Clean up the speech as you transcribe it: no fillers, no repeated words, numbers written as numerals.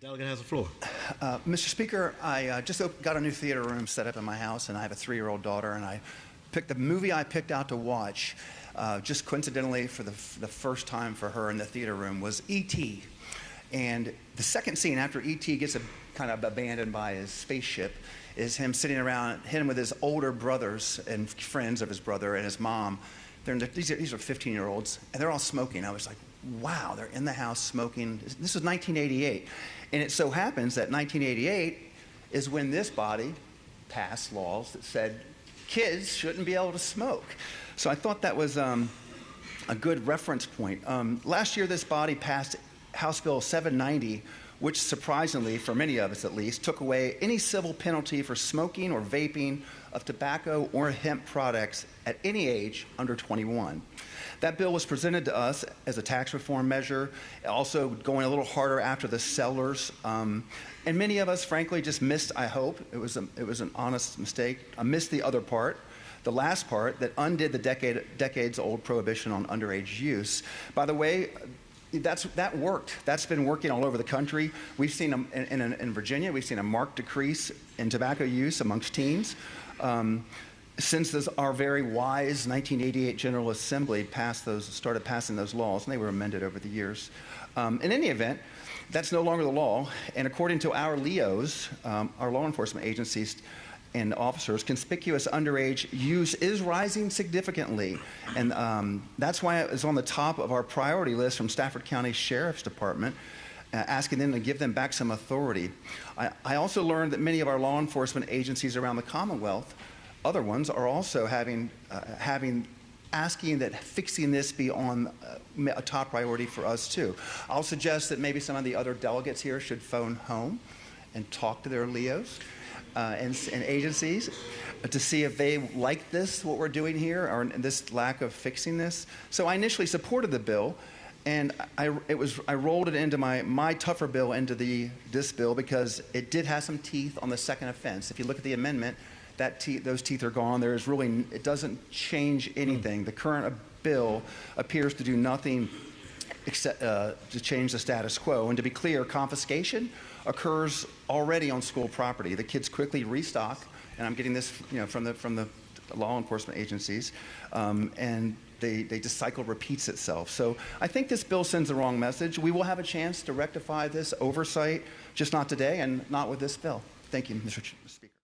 Delegate has the floor. Mr. Speaker, I just got a new theater room set up in my house, and I have a 3-year-old daughter, and I picked the movie I picked out to watch, just coincidentally for the first time for her in the theater room, was E.T. And the second scene after E.T. gets kind of abandoned by his spaceship is him sitting around, him with his older brothers and friends of his brother and his mom. These are 15-year-olds, and they're all smoking. I was like, wow, they're in the house smoking. This was 1988. And it so happens that 1988 is when this body passed laws that said kids shouldn't be able to smoke. So I thought that was a good reference point. Last year, this body passed House Bill 790, which surprisingly, for many of us at least, took away any civil penalty for smoking or vaping of tobacco or hemp products at any age under 21. That bill was presented to us as a tax reform measure, also going a little harder after the sellers. And many of us, frankly, just missed, I hope, it was an honest mistake, missed the other part, the last part that undid the decades-old prohibition on underage use. By the way, that worked. That's been working all over the country. We've seen in Virginia, we've seen a marked decrease in tobacco use amongst teens. Since our very wise 1988 General Assembly started passing those laws, and they were amended over the years. In any event, that's no longer the law, and according to our LEOs, our law enforcement agencies and officers, conspicuous underage use is rising significantly, and that's why it's on the top of our priority list from Stafford County Sheriff's Department, asking them to give them back some authority. I also learned that many of our law enforcement agencies around the Commonwealth, other ones, are also asking that fixing this be on a top priority for us too. I'll suggest that maybe some of the other delegates here should phone home and talk to their LEOs and agencies to see if they like this, what we're doing here, or this lack of fixing this. So I initially supported the bill, and I rolled it into my tougher bill into this bill because it did have some teeth on the second offense. If you look at the amendment, those teeth are gone. It doesn't change anything. The current bill appears to do nothing except to change the status quo. And to be clear, confiscation occurs already on school property. The kids quickly restock, and I'm getting this, from the law enforcement agencies, and the cycle repeats itself. So I think this bill sends the wrong message. We will have a chance to rectify this oversight, just not today and not with this bill. Thank you, Mr. Speaker.